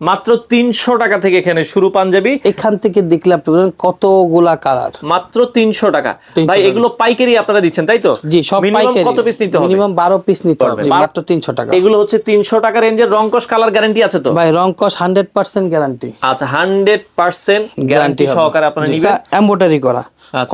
মাত্র 300 টাকা থেকে এখানে শুরু পাঞ্জাবি। এখান থেকে দেখলে আপনি বলেন কতগুলা কালার, মাত্র 300 টাকা। 300 ভাই টাকা। এগুলো পাইকারি আপনারা দিচ্ছেন তাই তো? জি সব মিনিমাম পাইকারি। কত পিস নিতে হবে? মিনিমাম 12 পিস নিতে হবে। জি, 12 মাত্র 300 টাকা। এগুলো হচ্ছে 300 টাকা রেঞ্জের। রংকশ কালার গ্যারান্টি আছে তো? ভাই রংকশ 100% গ্যারান্টি। আচ্ছা 100% গ্যারান্টি সহকারে আপনারা নিবেন। এমব্রয়ডারি করা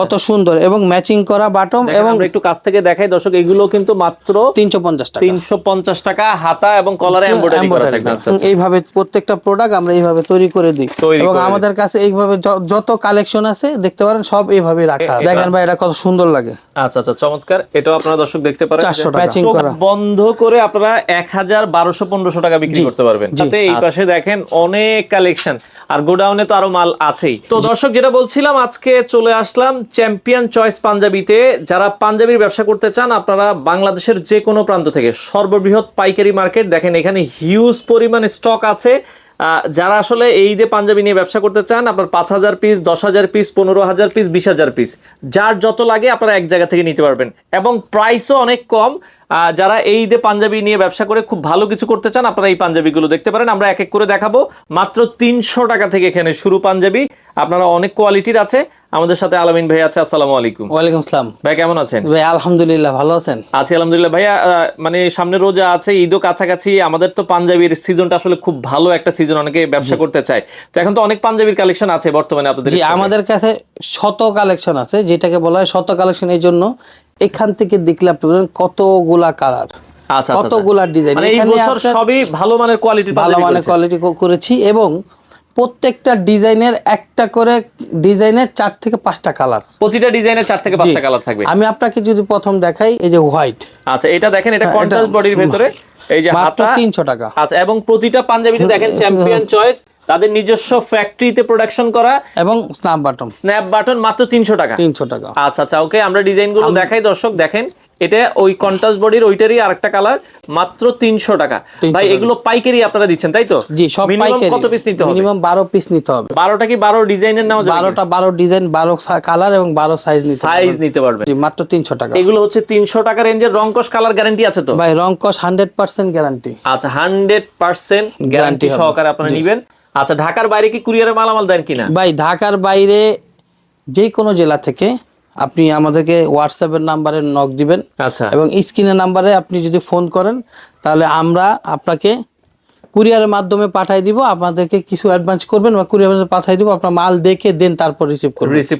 কত সুন্দর এবং ম্যাচিং করা বাটম। এবং আমরা একটু কাছ থেকে দেখাই দর্শক, এগুলো কিন্তু মাত্র 350 টাকা। 350 টাকা, হাতা এবং কলারে এমব্রয়ডারি করা থাকবে। আচ্ছা এইভাবে প্রত্যেকটা প্রোডাক্ট আমরা এইভাবে তৈরি করে দিই এবং আমাদের কাছে এইভাবে যত কালেকশন আছে দেখতে পারেন সব এইভাবে রাখা। দেখেন ভাই এটা কত সুন্দর লাগে। আচ্ছা আচ্ছা চমৎকার। এটাও আপনারা দর্শক দেখতে পারেন 400 টাকা ম্যাচিং করা। বন্ধ করে আপনারা 1000 1200 1500 টাকা বিক্রি করতে পারবেন। তাতে এই পাশে দেখেন অনেক কালেকশন, আর গোডাউনে তো আরো মাল আছেই। তো দর্শক যেটা বলছিলাম, আজকে চলে আসলাম চ্যাম্পিয়ন চয়েস পাঞ্জাবিতে। যারা পাঞ্জাবির ব্যবসা করতে চান আপনারা বাংলাদেশের যে কোনো প্রান্ত থেকে, সর্ববৃহৎ পাইকারি মার্কেট দেখেন, এখানে হিউজ পরিমাণ স্টক আছে। যারা আসলে এই ঈদে পাঞ্জাবি নিয়ে ব্যবসা করতে চান, আপনার 5000 পিস, 10000 পিস, 15000 পিস, 20000 পিস, যার যত লাগে আপনারা এক জায়গা থেকে নিতে পারবেন এবং প্রাইসও অনেক কম। যারা এই ঈদে পাঞ্জাবি নিয়ে ব্যবসা করে খুব ভালো কিছু করতে চান আপনারা এই পাঞ্জাবিগুলো দেখতে পারেন। আমরা এক এক করে দেখাবো। মাত্র 300 টাকা থেকে এখানে শুরু পাঞ্জাবি। আপনারা অনেক কোয়ালিটির আছে। আমাদের সাথে আলামিন ভাই আছে। আসসালামু আলাইকুম। ওয়ালাইকুম আসসালাম ভাই, কেমন আছেন? ভাই আলহামদুলিল্লাহ, ভালো আছেন? আছি আলহামদুলিল্লাহ। ভাইয়া মানে সামনে রোজা আছে, ঈদও কাছাকাছি, আমাদের তো পাঞ্জাবির সিজনটা আসলে খুব ভালো একটা সিজন, অনেকে ব্যবসা করতে চায়। তো এখন তো অনেক পাঞ্জাবির কালেকশন আছে বর্তমানে আপনাদের। জি আমাদের কাছে শত কালেকশন আছে, যেটাকে বলা হয় শত কালেকশন। এই জন্য এখান থেকে দেখলে আপনি বলেন কতগুলা কালার, আচ্ছা কতগুলা ডিজাইন। মানে এই বছর সবই ভালো মানের কোয়ালিটির ভালো মানের কোয়ালিটি করেছি এবং প্রত্যেকটা ডিজাইনের একটা করে ডিজাইনের 4 থেকে 5টা কালার। প্রতিটা ডিজাইনের 4 থেকে 5টা কালার থাকবে। আমি আপনাকে যদি প্রথম দেখাই, এই যে হোয়াইট। আচ্ছা এটা দেখেন, এটা কন্ট্রাস্ট বডির ভিতরে, এই যে হাতা 300 টাকা। আচ্ছা, এবং প্রতিটা পাঞ্জাবিতে দেখেন চ্যাম্পিয়ন চয়েস, তাদের নিজস্ব ফ্যাক্টরিতে প্রোডাকশন করা, এবং স্ন্যাপ বাটন মাত্র 300 টাকা। 300 টাকা। আচ্ছা আচ্ছা ওকে, আমরা ডিজাইনগুলো দেখাই দর্শক। দেখেন এটা ওই কন্ট্রাস্ট বডির ওইটারই আরেকটা কালার, মাত্র 300 টাকা। ভাই এগুলো পাইকারি আপনারা দিচ্ছেন তাই তো? জি সব পাইকারি। কত পিস নিতে হবে? মিনিমাম 12 পিস নিতে হবে। 12টা কি 12 ডিজাইনের নাও যাবে? 12 ডিজাইন, 12 কালার এবং 12 সাইজ নিতে পারবেন। জি মাত্র 300 টাকা। এগুলো হচ্ছে 300 টাকা রেঞ্জের। রংকশ কালার গ্যারান্টি আছে তো? ভাই রংকশ 100% গ্যারান্টি। আচ্ছা 100% গ্যারান্টি সহকারে আপনারা নেবেন। আচ্ছা ঢাকার বাইরে কি কুরিয়ারে মালামাল দেন কিনা? ভাই ঢাকার বাইরে যে কোনো জেলা থেকে আপনি আমাদেরকে হোয়াটসঅ্যাপের নাম্বারে নক দিবেন। আচ্ছা, এবং স্ক্রিনের নাম্বারে আপনি যদি ফোন করেন তাহলে আমরা আপনাকে কুরিয়ারের মাধ্যমে পাঠিয়ে দিব। আপনাদেরকে কিছু অ্যাডভান্স করবেন বা কুরিয়ারে পাঠিয়ে দিব, আপনার মাল দেখে দেন তারপর রিসিভ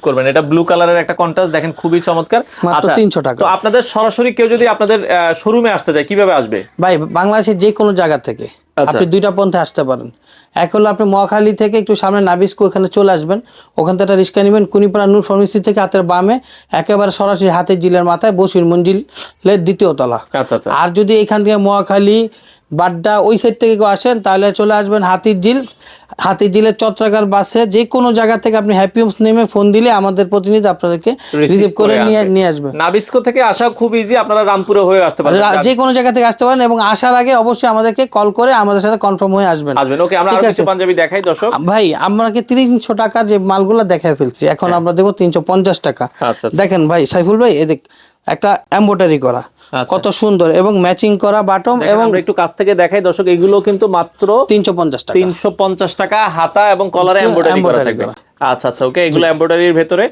করবেন। এটা ব্লু কালারের একটা কন্ট্রাস্ট দেখেন, খুবই চমৎকার। মাত্র 300 টাকা। তো আপনাদের সরাসরি কেউ যদি আপনাদের শোরুমে আসতে চায় কিভাবে আসবে? ভাই বাংলাদেশের যে কোনো জায়গা থেকে আপনি দুইটা পন্থে আসতে পারেন। এক হলো আপনি মহাখালী থেকে একটু সামনে নাবিস্কো, ওখানে চলে আসবেন, ওখান থেকে একটা রিক্সা নেবেন কুনিপাড়া নূর ফার্মেসি থেকে হাতের বামে একেবারে সরাসরি হাতের জিলের মাথায় বসির মঞ্জিলের 2য় তলা। আচ্ছা আচ্ছা। আর যদি এখান থেকে মহাখালী বাড্ডা ওই সাইড থেকে কেউ আসেন তাহলে চলে আসবেন হাতির জিলের চত্রাকার বাসে যে কোনো জায়গা থেকে আপনি হ্যাপি হোমস নেমে ফোন দিলে আমাদের প্রতিনিধি আপনাদেরকে রিসিভ করে নিয়ে আসবে। নাবিস্কো থেকে আসা খুব ইজি, আপনারা রামপুরে হয়ে আসতে পারেন, যে কোনো জায়গা থেকে আসতে পারেন এবং আসার আগে অবশ্যই আমাদেরকে কল করে আমাদের সাথে কনফার্ম হয়ে আসবেন। ওকে, আমরা আরো কিছু পাঞ্জাবি দেখাই দর্শক। ভাই আমাকে 300 টাকার যে মালগুলো দেখায় ফেলছি, এখন আমরা দেবো 350 টাকা। আচ্ছা দেখেন ভাই সাইফুল ভাই, এদিক একটা এমব্রয়ডারি করা কত সুন্দর এবং ম্যাচিং করা বাটম। এবং আমরা একটু কাছ থেকে দেখাই দর্শক, এগুলো কিন্তু মাত্র 350 টাকা। 350 টাকা, হাতা এবং কলারে এমব্রয়ডারি করা থাকবে। আচ্ছা আচ্ছা ওকে, এগুলো এমব্রয়ডারির ভেতরে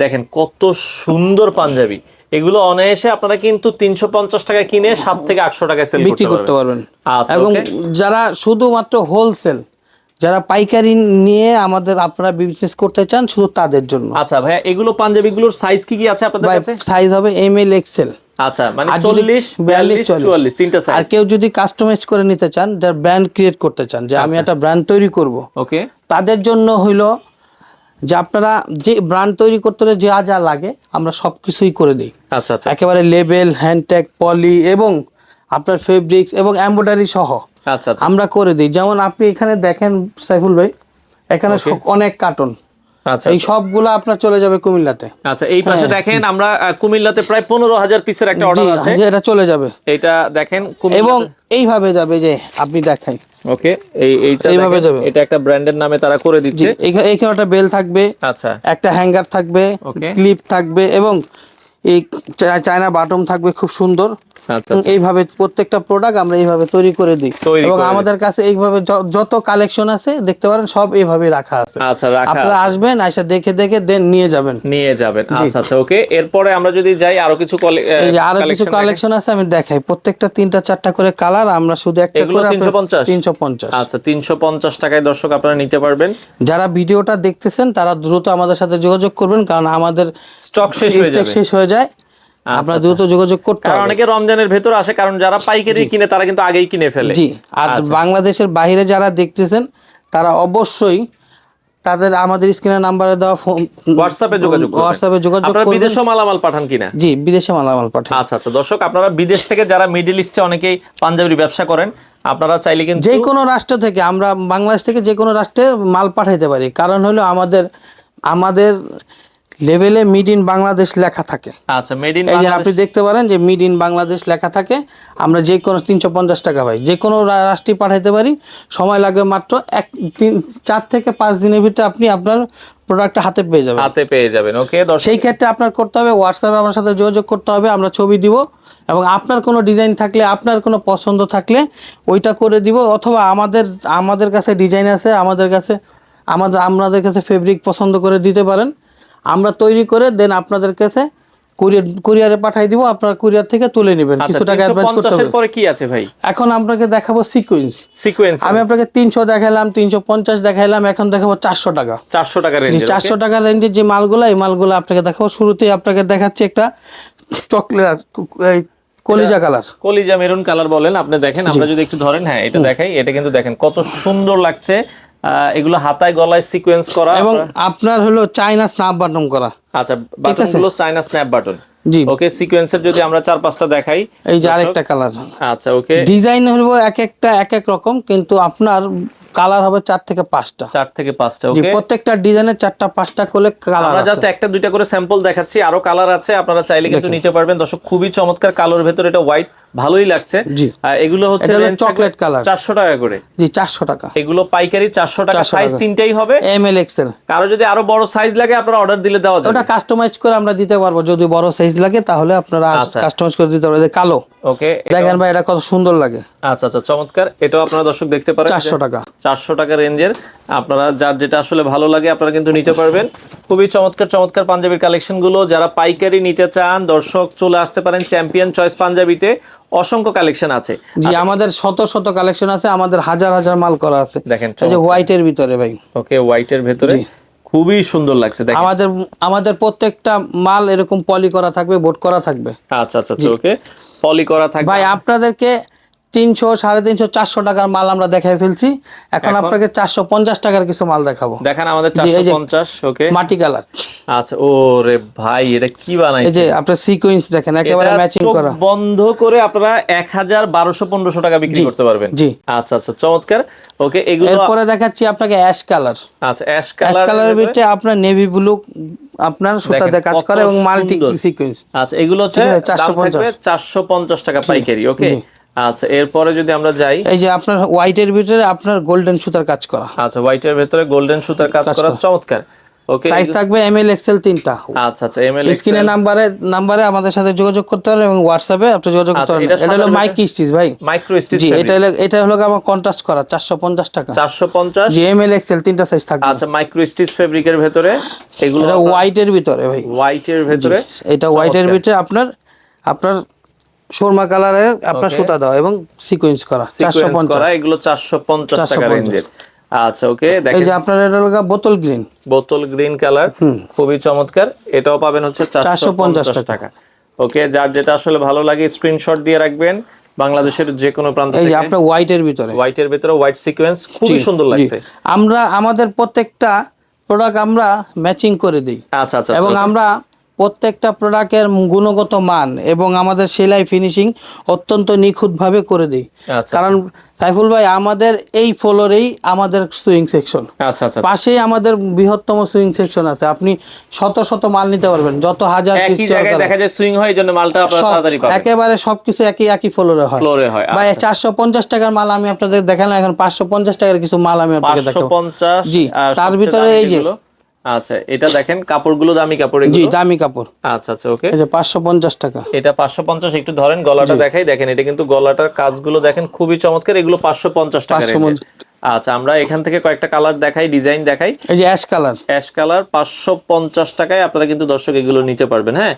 দেখেন কত সুন্দর পাঞ্জাবি। এগুলো অনায়াসে আপনারা কিন্তু 350 টাকা কিনে 7 থেকে 800 টাকায় সেল করতে পারবেন। আচ্ছা, এবং যারা শুধুমাত্র হোলসেল, যারা পাইকারি নিয়ে আপনারা বিজনেস করতে চান, শুধু তাদের জন্য। আচ্ছা ভাইয়া, এগুলো পাঞ্জাবিগুলোর সাইজ কি আছে আপনাদের কাছে? সাইজ হবে ML XL। আচ্ছা, মানে 40 42 44 তিনটা সাইজ। আর কেউ যদি কাস্টমাইজ করে নিতে চান, যারা ব্র্যান্ড ক্রিয়েট করতে চান, যে আমি একটা ব্র্যান্ড তৈরি করব, ওকে, তাদের জন্য হইলো যে আপনারা যে ব্র্যান্ড তৈরি করতে হলে যা লাগে আমরা সবকিছুই করে দিই। আচ্ছা আচ্ছা, একেবারে লেবেল, হ্যান্ডট্যাগ, পলি এবং আপনার ফেব্রিক্স এবং এমব্রয়ডারি সহ আচ্ছা আমরা করে দিই। যেমন আপনি এখানে দেখেন সাইফুল ভাই, এখানে অনেক কার্টন, এই সবগুলো আপনার চলে যাবে কুমিল্লাতে। আচ্ছা, এই পাশে দেখেন আমরা কুমিল্লাতে প্রায় 15,000 পিসের একটা অর্ডার আছে, এটা চলে যাবে। এটা দেখেন এবং এইভাবে যাবে, যে আপনি দেখাই, ওকে, এইভাবে যাবে। এটা একটা ব্র্যান্ডের নামে তারা করে দিচ্ছে। এখানে একটা বেল থাকবে, আচ্ছা, একটা হ্যাঙ্গার থাকবে, ক্লিপ থাকবে এবং এই চায়না বাটন থাকবে খুব সুন্দর। আচ্ছা এইভাবে প্রত্যেকটা প্রোডাক্ট আমরা এইভাবে তৈরি করে দিই এবং আমাদের কাছে এইভাবে যত কালেকশন আছে দেখতে পারেন সব এইভাবে রাখা আছে। আচ্ছা, রাখা আপনারা আসবেন, আইসা দেখে দেখে দেন নিয়ে যাবেন। আচ্ছা আচ্ছা, ওকে। এরপরে আমরা যদি যাই আরো কিছু আরো কিছু কালেকশন আছে, আমি দেখাই। প্রত্যেকটা 3টা 4টা করে কালার, আমরা শুধু একটা করে 350। আচ্ছা, 350 টাকায় দর্শক আপনারা নিতে পারবেন। যারা ভিডিওটা দেখতেছেন তারা দ্রুত আমাদের সাথে যোগাযোগ করবেন, কারণ আমাদের স্টক শেষ হয়ে যায়। আপনারা দ্রুত যোগাযোগ করতে হবে। কারণ অনেকে রমজানের ভেতর আসে, কারণ যারা পাইকারি কিনে তারা কিন্তু আগেই কিনে ফেলে। জি, আর বাংলাদেশের বাইরে যারা দেখতেছেন তারা অবশ্যই তাদের আমাদের স্ক্রিনের নাম্বারে দেওয়া হোয়াটসঅ্যাপে যোগাযোগ করবেন। আপনারা বিদেশে মালামাল পাঠান কিনা? জি, বিদেশে মালামাল পাঠান। আচ্ছা আচ্ছা, দর্শক আপনারা বিদেশ থেকে যারা মিডল ইস্টে অনেকেই পাঞ্জাবির ব্যবসা করেন, আপনারা চাইলে কিন্তু যে কোনো রাষ্ট্র থেকে, আমরা বাংলাদেশ থেকে যে কোনো রাষ্ট্রে মাল পাঠাইতে পারি। কারণ হলো আমাদের লেভেলে মেড ইন বাংলাদেশ লেখা থাকে। আচ্ছা, মেড ইন বাংলাদেশ, আপনি দেখতে পারেন যে মেড ইন বাংলাদেশ লেখা থাকে। আমরা যে কোনো 350 টাকা ভাই যে কোনো রাষ্ট্রে পাঠাইতে পারি। সময় লাগবে মাত্র 4 থেকে 5 দিনের ভিতরে আপনি আপনার প্রোডাক্টটা হাতে পেয়ে যাবেন। ওকে, সেই ক্ষেত্রে আপনার করতে হবে হোয়াটসঅ্যাপে আমার সাথে যোগাযোগ করতে হবে। আমরা ছবি দিব এবং আপনার কোনো ডিজাইন থাকলে, আপনার কোনো পছন্দ থাকলে ওইটা করে দিব, অথবা আমাদের কাছে ডিজাইন আছে, আমাদের কাছে ফেব্রিক পছন্দ করে দিতে পারেন। আমরা তৈরি করে দেন আপনাদের কাছে কুরিয়ারে পাঠিয়ে দিব। আপনারা কুরিয়ার থেকে তুলে নেবেন, কিছু টাকা অ্যাডভান্স করতে হবে। পরে কি আছে ভাই? এখন আপনাকে দেখাবো সিকোয়েন্স। আমি আপনাকে 300 দেখাইলাম, 350 দেখাইলাম, এখন দেখাবো 400 টাকা। 400 টাকা রেঞ্জ। 400 টাকা রেঞ্জের যে মালগুলো, এই মালগুলো আপনাকে দেখাবো। শুরুতেই আপনাকে দেখাচ্ছি একটা চকলেট কলিজা মেরুন কালার বলেন আপনি। দেখেন, আমরা যদি একটু ধরেন, হ্যাঁ এটা দেখাই, এটা কিন্তু দেখেন কত সুন্দর লাগছে। এগুলো হাতায় গলায় সিকোয়েন্স করা এবং আপনার হলো চায়না স্ন্যাপ বাটন করা। আচ্ছা, বাটনগুলো চায়না স্ন্যাপ বাটন। জি, ওকে। সিকোয়েন্সের যদি আমরা 4-5টা দেখাই, এই যে আরেকটা কালার। আচ্ছা, ওকে। ডিজাইন হলো এক এক রকম, কিন্তু আপনার কালার হবে 4 থেকে 5টা। 4 থেকে 5টা। ওকে, প্রত্যেকটা ডিজাইনের 4টা 5টা করে কালার আছে। আমরা জাস্ট 1-2টা করে স্যাম্পল দেখাচ্ছি, আরো কালার আছে, আপনারা চাইলে কিন্তু নিতে পারবেন। দর্শক, খুবই চমৎকার কালোর ভেতর এটা হোয়াইট, ভালোই লাগছে। এগুলো হচ্ছে চকলেট কালার, 400 টাকা করে। জি, 400 টাকা। এগুলো পাইকারি 400 টাকা। সাইজ তিনটাই হবে, এমএল এক্সেল। কারো যদি আরো বড় সাইজ লাগে আপনারা অর্ডার দিলে দেওয়া যাবে। ওটা কাস্টমাইজ করে আমরা দিতে পারবো, যদি বড় সাইজ লাগে তাহলে আপনারা কাস্টমাইজ করে দিতে পারবেন। কালো, ওকে, দেখেন ভাই এটা কত সুন্দর লাগে। আচ্ছা আচ্ছা, চমৎকার। এটাও আপনারা দর্শক দেখতে পারেন, 400 টাকা। 400 টাকা রেঞ্জের। আপনারা যার যেটা আসলে ভালো লাগে আপনারা কিন্তু নিতে পারবেন। খুবই চমৎকার পাঞ্জাবির কালেকশন গুলো যারা পাইকারি নিতে চান দর্শক চলে আসতে পারেন চ্যাম্পিয়ন চয়েস পাঞ্জাবিতে। অসংখ্য কালেকশন আছে। জি, আমাদের শত কালেকশন আছে, আমাদের হাজার মাল করা আছে। দেখেন, এই যে হোয়াইটের ভিতরে ভাই। ওকে, হোয়াইটের ভিতরে খুবই সুন্দর লাগছে। দেখেন, আমাদের প্রত্যেকটা মাল এরকম পলি করা থাকবে, বোর্ড করা থাকবে। আচ্ছা আচ্ছা, ওকে, পলি করা থাকবে। ভাই আপনাদেরকে 300, 350, 400 টাকার মাল আমরা দেখাই ফেলছি। এখন আপনাকে 450 টাকার কিছু মাল দেখাবো। দেখেন আমাদের 450। ওকে, মাটি কালার। আচ্ছা, ওরে ভাই এটা কি বানাইছে! এই যে আপনার সিকোয়েন্স দেখেন, একেবারে ম্যাচিং করা। বন্ধ করে আপনারা 1000, 1200, 1500 টাকা বিক্রি করতে পারবেন। জি, আচ্ছা আচ্ছা, চমৎকার। ওকে, এগুলো এরপরে দেখাচ্ছি আপনাকে অ্যাশ কালার। আচ্ছা, অ্যাশ কালারের ভিতরে আপনার নেভি ব্লু আপনার সুতা দিয়ে কাজ করে এবং মাল্টি সিকোয়েন্স। আচ্ছা, এগুলো হচ্ছে 450 টাকা পাইকারি। ওকে, আচ্ছা, এরপরে যদি আমরা যাই, এই যে আপনার হোয়াইটের ভিতরে আপনার গোল্ডেন সুতার কাজ করা। আচ্ছা, হোয়াইটের ভিতরে গোল্ডেন সুতার কাজ করা, চমৎকার। ওকে, সাইজ থাকবে এমএল এক্সেল 3টা। আচ্ছা আচ্ছা, এমএল স্ক্রিনে নাম্বারে আমাদের সাথে যোগাযোগ করতে পারেন এবং হোয়াটসঅ্যাপে আপনি যোগাযোগ করতে পারেন। এটা হলো মাইক্রো স্টিচ ভাই, মাইক্রো স্টিচ। জি, এটা হলো আমার কন্ট্রাস্ট করা 450 টাকা। 450, জি, এমএল এক্সেল 3টা সাইজ থাকবে। আচ্ছা, মাইক্রো স্টিচ ফেব্রিকের ভিতরে এগুলো হোয়াইটের ভিতরে ভাই, হোয়াইটের ভিতরে। এটা হোয়াইটের ভিতরে আপনার শর্মা কালারের আপনার সুতা দাও এবং সিকোয়েন্স করা 450। এগুলো 450 টাকা রেঞ্জের। আচ্ছা, ওকে, দেখেন এই যে আপনার এটা হলো বোতল গ্রিন কালার, খুবই চমৎকার। এটাও পাবেন হচ্ছে 450 টাকা। ওকে, যার যেটা আসলে ভালো লাগে স্ক্রিনশট দিয়ে রাখবেন। বাংলাদেশের যে কোনো প্রান্ত থেকে। এই যে আপনার হোয়াইটের ভিতরে হোয়াইট সিকোয়েন্স, খুবই সুন্দর লাগছে। আমাদের প্রত্যেকটা প্রোডাক্ট আমরা ম্যাচিং করে দিই। আচ্ছা আচ্ছা, এবং আমরা প্রত্যেকটা প্রোডাক্টের গুণগত মান এবং আমাদের সেলাই ফিনিশিং অত্যন্ত নিখুঁতভাবে করে দিই। কারণ সাইফুল ভাই আমাদের এই ফ্লোরেই আমাদের সুইং সেকশন। আচ্ছা আচ্ছা, পাশেই আমাদের বৃহত্তম সুইং সেকশন আছে। আপনি শত মাল নিতে পারবেন, যত হাজার পিস। একই জায়গায় দেখা যায় সুইং হয়, জন্য মালটা আপনারা তাড়াতাড়ি পাবেন। একেবারে সবকিছু একই ফ্লোরে হয়। ভাই 450 টাকার মাল আমি আপনাদের দেখালাম, এখন 550 টাকার কিছু মাল আমি আপনাকে দেখাবো। 550। জি, তার ভিতরে এই যে আচ্ছা, এটা দেখেন কাপড়গুলো দামি কাপড় জি এগুলো। দামি কাপড়। আচ্ছা আচ্ছা, ওকে। এই যে 550 টাকা। এটা 550। একটু ধরেন, গলাটা দেখাই, দেখেন এটা কিন্তু গলাটার কাজগুলো দেখেন খুবই চমৎকার। এগুলো 550 টাকা রেঞ্জে। আচ্ছা, আমরা এখান থেকে কয়েকটা কালার দেখাই, ডিজাইন দেখাই। এই যে অ্যাশ কালার, অ্যাশ কালার 550 টাকায় আপনারা কিন্তু দর্শক এগুলো নিতে পারবেন। হ্যাঁ,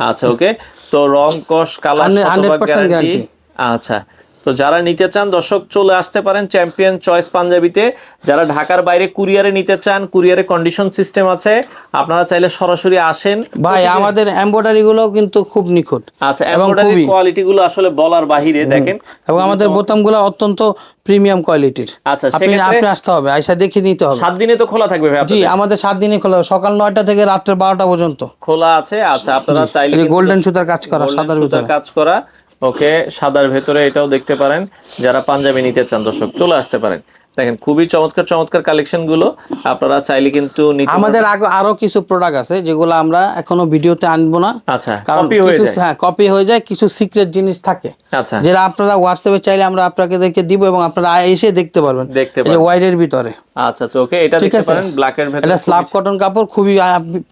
আচ্ছা ওকে। তো রং কস কালার 100% গ্যারান্টি। আচ্ছা, তো যারা নিতে চান দর্শক চলে আসতে পারেন চ্যাম্পিয়ন চয়েস পাঞ্জাবিতে। যারা ঢাকার বাইরে কুরিয়ারে নিতে চান, কুরিয়ারে কন্ডিশন সিস্টেম আছে, আপনারা চাইলে সরাসরি আসেন। ভাই আমাদের এমব্রয়ডারি গুলো কিন্তু খুব নিখুঁত। আচ্ছা, এমব্রয়ডারি কোয়ালিটি গুলো আসলে বলার বাহিরে, দেখেন। এবং আমাদের বোতামগুলো অত্যন্ত প্রিমিয়াম কোয়ালিটির। আচ্ছা, আপনি আসতে হবে, আইসা দেখে নিতে হবে। 7 দিনে তো খোলা থাকবে ভাই? জি, আমাদের 7 দিনই খোলা, সকাল 9টা থেকে রাত 12টা পর্যন্ত খোলা আছে। আচ্ছা, আপনারা চাইলে গোল্ডেন সুতার কাজ করা, সাদার ভিতরে কাজ করা, ওকে, সাদার ভেতরে এটাও দেখতে পারেন। যারা পাঞ্জাবি নিতে চান দর্শক চলে আসতে পারেন। দেখেন খুবই চমৎকার চমৎকার কালেকশন গুলো, আপনারা চাইলে কিন্তু নিতে। আমাদের আরো কিছু প্রোডাক্ট আছে যেগুলো আমরা এখনো ভিডিওতে আনবো না। আচ্ছা, কারণ কপি হয়ে যায়, কিছু সিক্রেট জিনিস থাকে। আচ্ছা, যেটা আপনারা হোয়াটসঅ্যাপে চাইলে আমরা আপনাদেরকে দিব এবং আপনারা এসে দেখতে পারবেন। এই যে ওয়াইডের ভিতরে। আচ্ছা আচ্ছা, ওকে, এটা দেখতে পারেন ব্ল্যাক এর ভিতরে। এটা স্ল্যাব কটন কাপড়, খুবই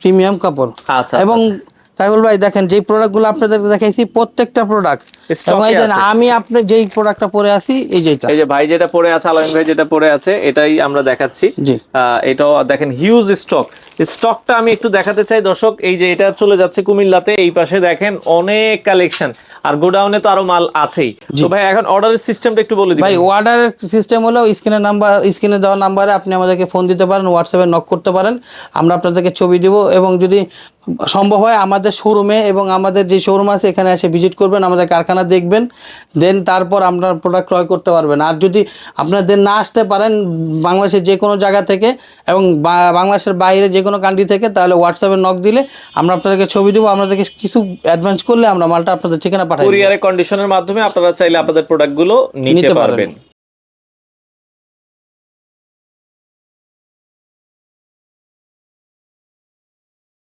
প্রিমিয়াম কাপড়। আচ্ছা, এবং তাইবুল ভাই দেখেন যে প্রোডাক্টগুলো আপনাদেরকে দেখাইছি প্রত্যেকটা প্রোডাক্ট, আমি আপনি যেই প্রোডাক্টটা পরে আছি এই যে ভাই যেটা পরে আছে, আলামিন ভাই যেটা পরে আছে, এটাই আমরা দেখাচ্ছি। জি, এটাও দেখেন হিউজ স্টকটা আমি একটু দেখাতে চাই দর্শক। এই যে এটা চলে যাচ্ছে কুমিল্লাতে, এই পাশে দেখেন অনেক কালেকশন, আর গোডাউনে তো আরো মাল আছেই। তো ভাই এখন অর্ডারের সিস্টেমটা একটু বলে দিন ভাই। অর্ডারের সিস্টেম হলো স্ক্রিনে দেওয়া নাম্বারে আপনি আমাদেরকে ফোন দিতে পারেন, হোয়াটসঅ্যাপে নক করতে পারেন, আমরা আপনাদেরকে ছবি দিব। এবং যদি সম্ভব হয় আমাদের শোরুমে, এবং আমাদের যে শোরুম আছে এখানে এসে ভিজিট করবেন, আমাদের কারখানা দেখবেন, দেন তারপর আপনার প্রোডাক্ট ক্রয় করতে পারবেন। আর যদি আপনাদের না আসতে পারেন বাংলাদেশের যে কোনো জায়গা থেকে এবং বাংলাদেশের বাইরে যে কোনো কান্ট্রি থেকে, তাহলে হোয়াটসঅ্যাপে নক দিলে আমরা আপনাদেরকে ছবি দেবো। আপনাদেরকে কিছু অ্যাডভান্স করলে আমরা মালটা আপনাদের ঠিকানা পাঠাই। কুরিয়ারে কন্ডিশনের মাধ্যমে আপনারা চাইলে আপনাদের প্রোডাক্টগুলো নিতে পারবেন।